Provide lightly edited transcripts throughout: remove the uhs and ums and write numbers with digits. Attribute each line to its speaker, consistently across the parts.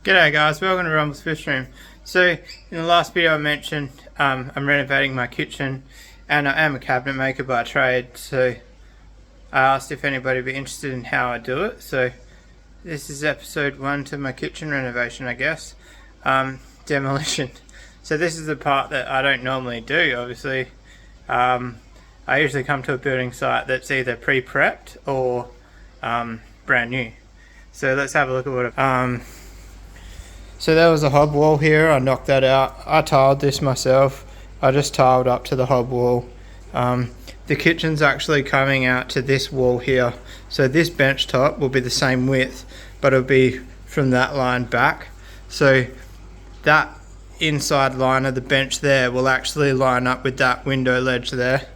Speaker 1: G'day guys, welcome to Rumble's Fish Room. So in the last video I mentioned I'm renovating my kitchen and I am a cabinet maker by trade, so I asked if anybody would be interested in how I do it. So this is episode 1 to my kitchen renovation, I guess. Demolition. So this is the part that I don't normally do, obviously. I usually come to a building site that's either pre-prepped or brand new. So let's have a look at what so there was a hob wall here. I knocked that out. I tiled this myself. I just tiled up to the hob wall. The kitchen's actually coming out to this wall here. So this bench top will be the same width, but it'll be from that line back. So that inside line of the bench there will actually line up with that window ledge there,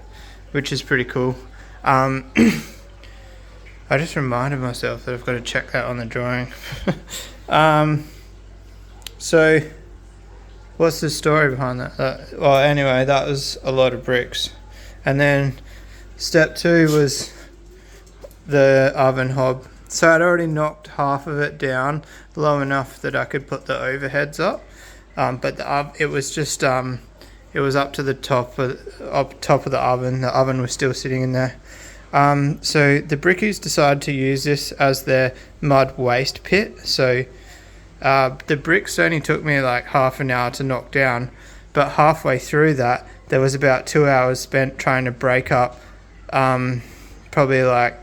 Speaker 1: which is pretty cool. I just reminded myself that I've got to check that on the drawing. So what's the story behind that? Well, anyway, that was a lot of bricks. And then step 2 was the oven hob. So I'd already knocked half of it down low enough that I could put the overheads up. But it was just it was up to the top of the oven. The oven was still sitting in there. So the brickies decided to use this as their mud waste pit. So the bricks only took me like half an hour to knock down, but halfway through that there was about 2 hours spent trying to break up probably like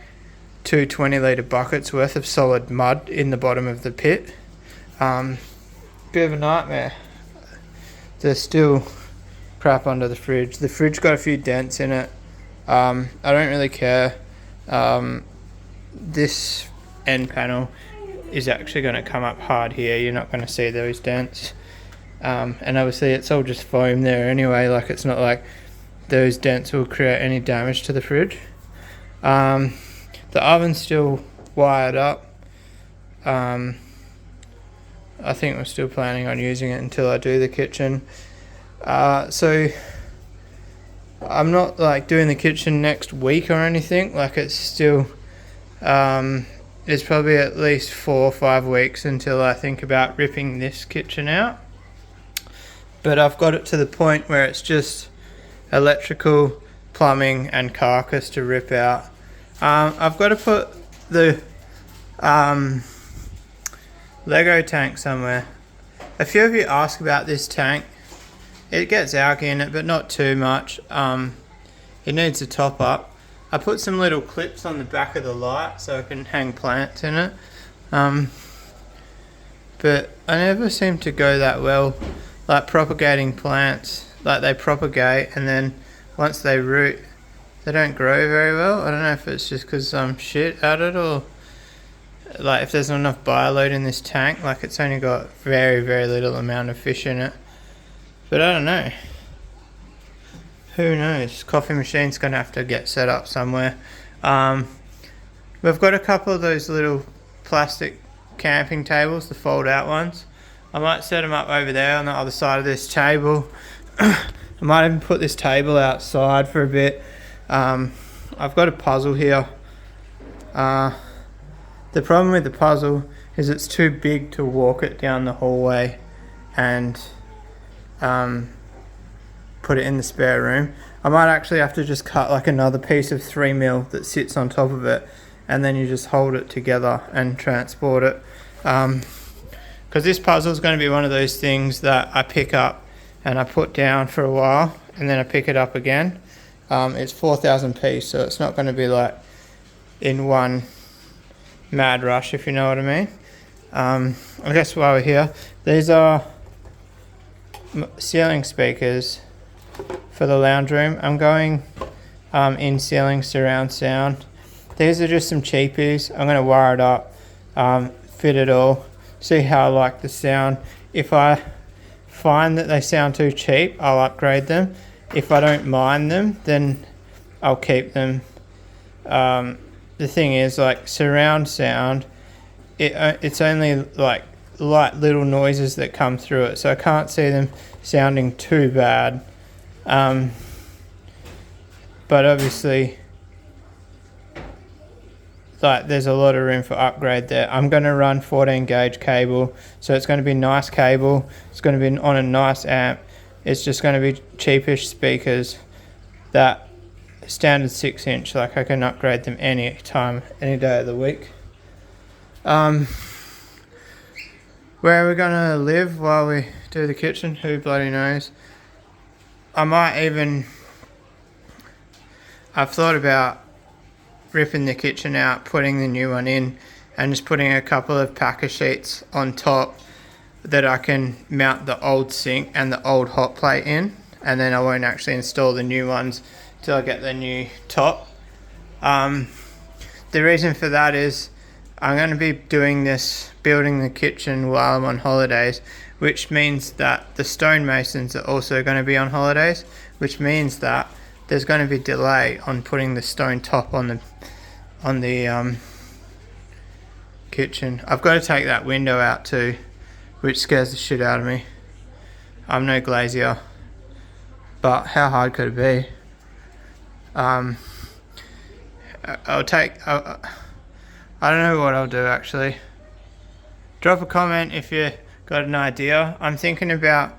Speaker 1: 2 20-litre buckets worth of solid mud in the bottom of the pit. Bit of a nightmare. There's still crap under the fridge. The fridge got a few dents in it. I don't really care. This end panel is actually going to come up hard here. You're not going to see those dents. And obviously it's all just foam there anyway, like it's not like those dents will create any damage to the fridge. The oven's still wired up. I think we're still planning on using it until I do the kitchen. So I'm not like doing the kitchen next week or anything, like it's still it's probably at least 4 or 5 weeks until I think about ripping this kitchen out. But I've got it to the point where it's just electrical, plumbing and carcass to rip out. I've got to put the Lego tank somewhere. A few of you ask about this tank. It gets algae in it, but not too much. It needs a top up. I put some little clips on the back of the light so I can hang plants in it. But I never seem to go that well, like propagating plants. Like they propagate and then once they root, they don't grow very well. I don't know if it's just because I'm shit at it or like if there's not enough bioload in this tank. Like it's only got very, very little amount of fish in it. But I don't know. Who knows? Coffee machine's going to have to get set up somewhere. We've got a couple of those little plastic camping tables, the fold out ones. I might set them up over there on the other side of this table. I might even put this table outside for a bit. I've got a puzzle here. The problem with the puzzle is it's too big to walk it down the hallway and put it in the spare room. I might actually have to just cut like another piece of 3mm that sits on top of it and then you just hold it together and transport it. Because this puzzle is going to be one of those things that I pick up and I put down for a while and then I pick it up again. It's 4,000p, so it's not going to be like in one mad rush, if you know what I mean. I guess while we're here, these are ceiling speakers for the lounge room. I'm going in ceiling surround sound. These are just some cheapies. I'm going to wire it up, fit it all, see how I like the sound. If I find that they sound too cheap, I'll upgrade them. If I don't mind them, then I'll keep them. The thing is, like surround sound, it's only like light little noises that come through it, so I can't see them sounding too bad. But obviously like there's a lot of room for upgrade there. I'm going to run 14 gauge cable, so it's going to be nice cable. It's going to be on a nice amp. It's just going to be cheapish speakers. That standard 6-inch, like I can upgrade them any time, any day of the week. Where are we going to live while we do the kitchen? Who bloody knows? I've thought about ripping the kitchen out, putting the new one in, and just putting a couple of packer sheets on top that I can mount the old sink and the old hot plate in, and then I won't actually install the new ones till I get the new top. The reason for that is I'm going to be building the kitchen while I'm on holidays, which means that the stonemasons are also going to be on holidays, which means that there's going to be delay on putting the stone top on the kitchen. I've got to take that window out too, which scares the shit out of me. I'm no glazier, but how hard could it be? I don't know what I'll do actually. Drop a comment if you got an idea. I'm thinking about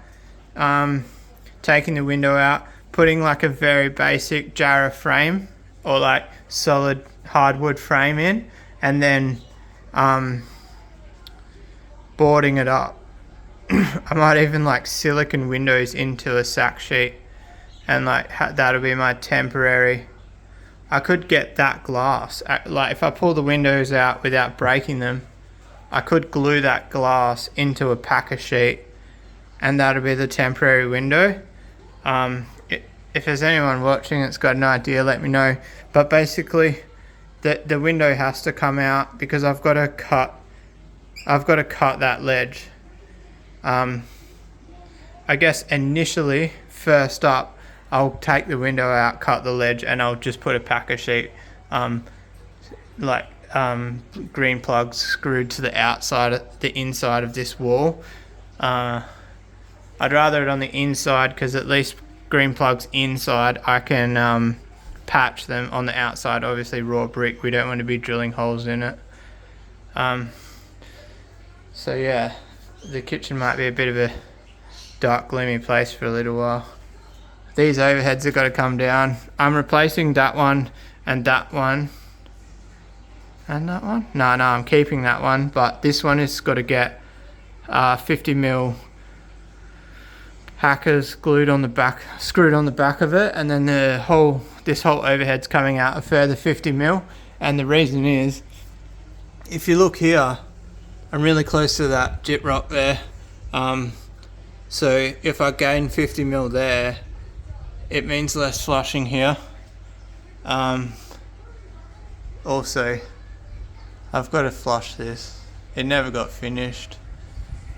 Speaker 1: taking the window out, putting like a very basic Jarrah frame or like solid hardwood frame in, and then boarding it up. I might even like silicon windows into a sack sheet, and like that'll be my temporary. I could get that glass, like if I pull the windows out without breaking them, I could glue that glass into a packer sheet, and that'll be the temporary window. If there's anyone watching that's got an idea, let me know. But basically the window has to come out because I've got to cut that ledge. I guess initially, first up, I'll take the window out, cut the ledge, and I'll just put a packer sheet, green plugs screwed to the inside of this wall. I'd rather it on the inside because at least green plugs inside, I can patch them. On the outside, obviously raw brick, we don't want to be drilling holes in it. So yeah, the kitchen might be a bit of a dark, gloomy place for a little while. These overheads have got to come down. I'm replacing that one and that one. And that one? No, I'm keeping that one, but this one has got to get 50mm hackers screwed on the back of it, and then this whole overhead's coming out a further 50mm. And the reason is, if you look here, I'm really close to that jit rock there. So if I gain 50mm there, it means less flushing here. Also, I've got to flush this. It never got finished.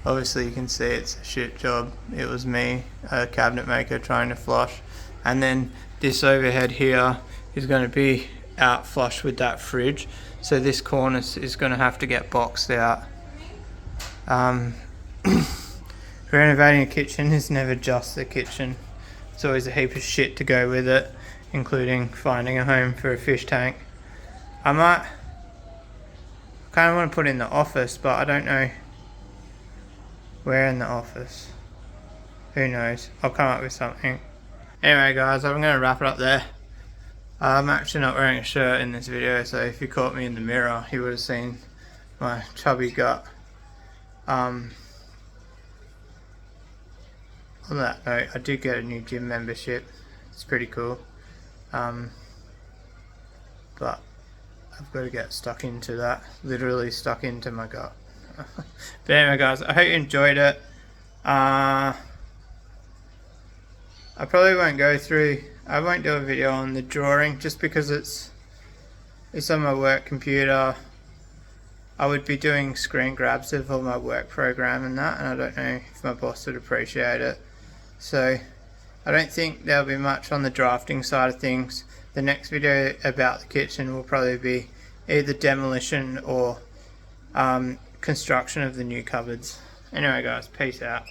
Speaker 1: Obviously you can see it's a shit job. It was me, a cabinet maker, trying to flush. And then this overhead here is going to be out flush with that fridge. So this cornice is going to have to get boxed out. Renovating a kitchen is never just the kitchen. It's always a heap of shit to go with it, including finding a home for a fish tank. I kind of want to put in the office, but I don't know where in the office. Who knows? I'll come up with something. Anyway guys, I'm going to wrap it up there. I'm actually not wearing a shirt in this video, so if you caught me in the mirror, you would have seen my chubby gut. On that note, I did get a new gym membership. It's pretty cool. But I've got to get stuck into that. Literally stuck into my gut. But anyway guys, I hope you enjoyed it. I probably won't go through, I won't do a video on the drawing just because it's on my work computer. I would be doing screen grabs of all my work program and that, and I don't know if my boss would appreciate it. So I don't think there'll be much on the drafting side of things. The next video about the kitchen will probably be either demolition or construction of the new cupboards. Anyway guys, peace out.